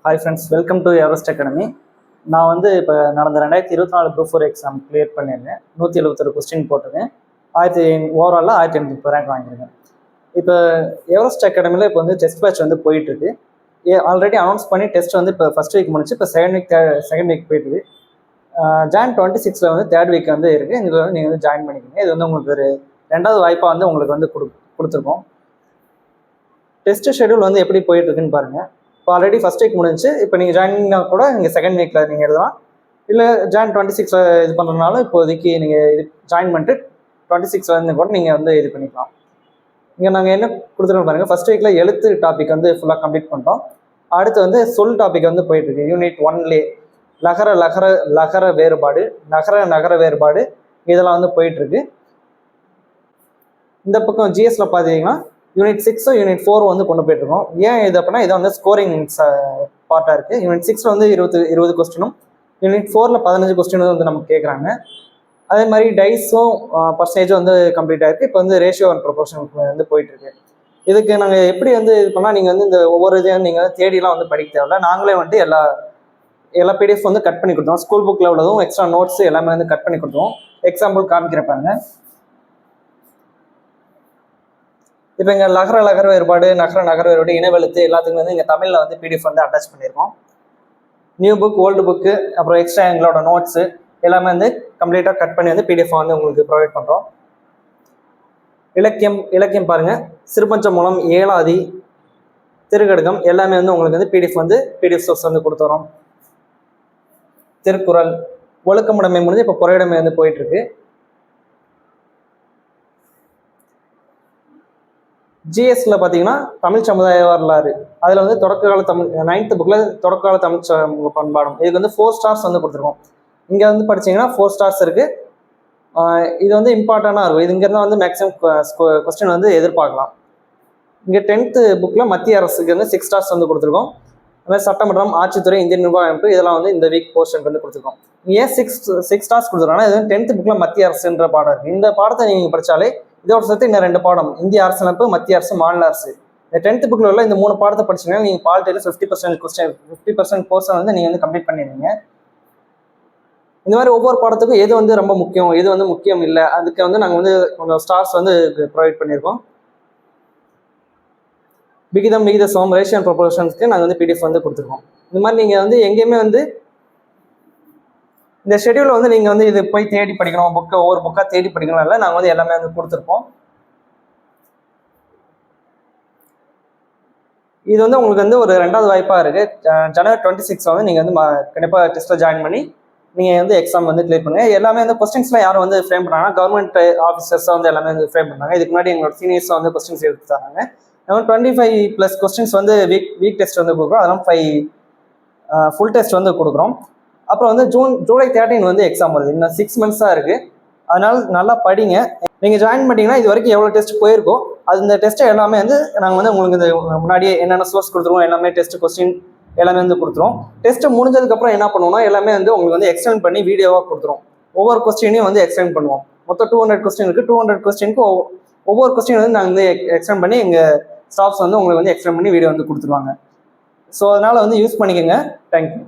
Hi friends, welcome to Everest academy. நான் வந்து இப்போ நடந்த 2024 குரூப் 4 எக்ஸாம் கிளியர் பண்ணியிருந்தேன். 171 கொஸ்டின் போட்டிருக்கேன். ஓவராலாக 1830 ரேங்க் வாங்கியிருக்கேன். இப்போ எவரெஸ்ட் அகாடமியில் இப்போ வந்து டெஸ்ட் பேட்ச் வந்து போயிட்டுருக்கு. ஆல்ரெடி அனௌன்ஸ் பண்ணி டெஸ்ட் வந்து இப்போ ஃபஸ்ட் வீக் முடிச்சு இப்போ செகண்ட் வீக் போயிட்டுருக்கு. Jan 26 வந்து தேர்ட் வீக் வந்து இருக்குது. இதில் வந்து நீங்கள் வந்து ஜாயின் பண்ணிக்கோங்க. இது வந்து உங்களுக்கு ஒரு ரெண்டாவது வாய்ப்பாக வந்து உங்களுக்கு வந்து கொடுத்துருக்கோம். டெஸ்ட் ஷெடியூல் வந்து எப்படி போயிட்டுருக்குன்னு பாருங்கள். இப்போ ஆல்ரெடி ஃபஸ்ட் வீக் முடிஞ்சு. இப்போ நீங்கள் ஜாயினிங்னா கூட நீங்கள் செகண்ட் வீக்கில் நீங்கள் எழுதலாம். இல்லை Jan 26 இது பண்ணுறதுனால இப்போதைக்கு நீங்கள் இது ஜாயின் பண்ணிட்டு 26 கூட நீங்கள் வந்து இது பண்ணிக்கலாம். இங்கே நாங்கள் என்ன கொடுத்துருக்கோம் பாருங்கள். ஃபஸ்ட் வீக்கில் எழுத்து டாபிக் வந்து ஃபுல்லாக கம்ப்ளீட் பண்ணிட்டோம். அடுத்து வந்து சொல் டாபிக் வந்து போயிட்டுருக்கு. யூனிட் 1லே லகர வேறுபாடு, நகர வேறுபாடு இதெல்லாம் வந்து போயிட்டுருக்கு. இந்த பக்கம் ஜிஎஸ்ல பார்த்தீங்கன்னா யூனிட் 6 யூனிட் 4 வந்து கொண்டு போயிட்டுருக்கோம். ஏன் இது அப்படின்னா இதை வந்து ஸ்கோரிங் பார்ட்டாக இருக்குது. யூனிட் 6 வந்து 20 கொஸ்டினும், யூனிட் 4ல் 15 கொஸ்டினும் வந்து நமக்கு கேட்குறாங்க. அதே மாதிரி டைஸும் பர்சன்டேஜும் வந்து கம்ப்ளீட் ஆகிருக்கு. இப்போ வந்து ரேஷியோ அண்ட் ப்ரொபோர்ஷன் வந்து போயிட்டுருக்கு. இதுக்கு நாங்கள் எப்படி வந்து இது பண்ணால் நீங்கள் வந்து இந்த ஒவ்வொரு இதையும் நீங்கள் வந்து தேடிலாம் வந்து படிக்க தேவையில்ல. நாங்களே வந்துட்டு எல்லா பிடிஎஃப் வந்து கட் பண்ணி கொடுத்தோம். ஸ்கூல் புக்கில் உள்ளதும் எக்ஸ்ட்ரா நோட்ஸ் எல்லாமே வந்து கட் பண்ணி கொடுத்தோம். எக்ஸாம்பிள் காமிக்கிறப்பாங்க. இப்போ இங்கே லகர வேறுபாடு, நகர வேறுபாடு, இனவெழுத்து எல்லாத்துக்கும் வந்து இங்கே தமிழில் வந்து பிடிஎஃப் வந்து அட்டாச் பண்ணியிருக்கோம். நியூ புக், ஓல்டு புக்கு, அப்புறம் எக்ஸ்ட்ரா எங்களோட நோட்ஸு எல்லாமே வந்து கம்ப்ளீட்டாக கட் பண்ணி வந்து பிடிஎஃப் வந்து உங்களுக்கு ப்ரொவைட் பண்ணுறோம். இலக்கியம் பாருங்கள். சிறுபஞ்ச மூலம், ஏலாதி, திருக்கடுகம் எல்லாமே வந்து உங்களுக்கு வந்து பிடிஎஃப் சோர்ஸ் வந்து கொடுத்துறோம். திருக்குறள், ஒழுக்கமுடைமை முடிஞ்சு இப்போ பொறையுடைமை வந்து போயிட்டுருக்கு. ஜிஎஸ்ல பார்த்தீங்கன்னா தமிழ் சமுதாய வரலாறு, அதில் வந்து தொடக்ககால தமிழ் 9th புக்கில் தொடக்ககால தமிழ் பண்பாடும், இதுக்கு வந்து 4 ஸ்டார்ஸ் வந்து கொடுத்துருக்கோம். இங்கே வந்து படிச்சிங்கன்னா 4 ஸ்டார்ஸ் இருக்குது. இது வந்து இம்பார்ட்டண்டாக இருக்கும். இது இங்கேருந்து வந்து மேக்ஸிமம் கொஸ்டின் வந்து எதிர்பார்க்கலாம். இங்கே 10th புக்கில் மத்திய அரசுக்கு வந்து 6 ஸ்டார்ஸ் வந்து கொடுத்துருக்கோம். அதுமாதிரி சட்டமன்றம், ஆட்சித்துறை, இந்திய நிர்வாக அமைப்பு இதெல்லாம் வந்து இந்த வீக் போர்ஷனுக்கு வந்து கொடுத்துருக்கோம். ஏன் 6 ஸ்டார்ஸ் கொடுத்துருக்காங்கன்னா இது வந்து 10th புக்கில் மத்திய அரசுன்ற பாடம் இருக்குது. இந்த பாடத்தை நீங்கள் படித்தாலே இதோட சேர்த்து இன்னும் 2 பாடம், இந்திய அரசியலமைப்பு, மத்திய அரசு, மாநில அரசு. இந்த 10th புக்கில் உள்ள இந்த 3 பாடத்தை படிச்சீங்கன்னா நீங்கள் பாலிட்டியில் 50% போர்ஷன் வந்து நீங்கள் வந்து கம்ப்ளீட் பண்ணிடுவீங்க. இந்த மாதிரி ஒவ்வொரு பாடத்துக்கும் எது வந்து ரொம்ப முக்கியம், எது வந்து முக்கியம் இல்லை, அதுக்கு வந்து நாங்கள் வந்து கொஞ்சம் ஸ்டார்ஸ் வந்து ப்ரொவைட் பண்ணியிருக்கோம். விகித சமம், ரேஷியோ அண்ட் ப்ரொபோர்ஷன்ஸ்க்கு நாங்கள் வந்து பிடிஎஃப் வந்து கொடுத்துருக்கோம். இந்த மாதிரி நீங்கள் வந்து எங்கேயுமே வந்து இந்த ஷெடியூலில் வந்து நீங்கள் வந்து இது போய் தேடி படிக்கணும், ஒவ்வொரு புக்காக தேடி படிக்கணும் இல்லை, நாங்கள் வந்து எல்லாமே வந்து கொடுத்துருப்போம். இது வந்து உங்களுக்கு வந்து ஒரு ரெண்டாவது வாய்ப்பாக இருக்குது. January 26 வந்து நீங்கள் வந்து கண்டிப்பாக டெஸ்ட்டில் ஜாயின் பண்ணி நீங்கள் வந்து எக்ஸாம் வந்து கிளியர் பண்ணுங்கள். எல்லாமே வந்து கொஸ்டின்ஸ்லாம் யாரும் வந்து ஃப்ரேம் பண்ணாங்கன்னா கவர்மெண்ட் ஆஃபீஸர்ஸாக வந்து எல்லாமே வந்து ஃப்ரேம் பண்ணாங்க. இதுக்கு முன்னாடி எங்களோட சீனியர்ஸ் வந்து கொஸ்டின்ஸ் எடுத்து தராங்க. 25+ கொஸ்டின்ஸ் வந்து வீக் டெஸ்ட் வந்து கொடுக்குறோம். அதெல்லாம் 5 ஃபுல் டெஸ்ட் வந்து கொடுக்குறோம். அப்புறம் வந்து ஜூலை 13 வந்து எக்ஸாம் வருது. இன்னும் 6 months தான் இருக்குது. அதனால நல்லா படிங்க. நீங்கள் ஜாயின் பண்ணிட்டீங்கன்னா இது வரைக்கும் எவ்வளோ டெஸ்ட் போயிருக்கோ இந்த டெஸ்ட்டை எல்லாமே வந்து நாங்கள் வந்து உங்களுக்கு இந்த முன்னாடியே என்னென்ன சோர்ஸ் கொடுத்துருவோம், எல்லாமே டெஸ்ட் கொஸ்டின் எல்லாமே வந்து கொடுத்துருவோம். டெஸ்ட்டு முடிஞ்சதுக்கப்புறம் என்ன பண்ணுவோம்னா எல்லாமே வந்து உங்களுக்கு வந்து எக்ஸ்டெண்ட் பண்ணி வீடியோவாக கொடுத்துரும். ஒவ்வொரு கொஸ்டினையும் வந்து எக்ஸ்டெண்ட் பண்ணுவோம். மொத்தம் 200 கொஸ்டின் இருக்குது. 200 கொஸ்டினுக்கு ஒவ்வொரு கொஸ்டின் வந்து நாங்கள் வந்து எக்ஸ்டெண்ட் பண்ணி எங்கள் ஸ்டாஃப்ஸ் வந்து உங்களுக்கு வந்து எக்ஸ்டெண்ட் பண்ணி வீடியோ வந்து கொடுத்துருவாங்க. ஸோ அதனால் வந்து யூஸ் பண்ணிக்கோங்க. தேங்க்யூ.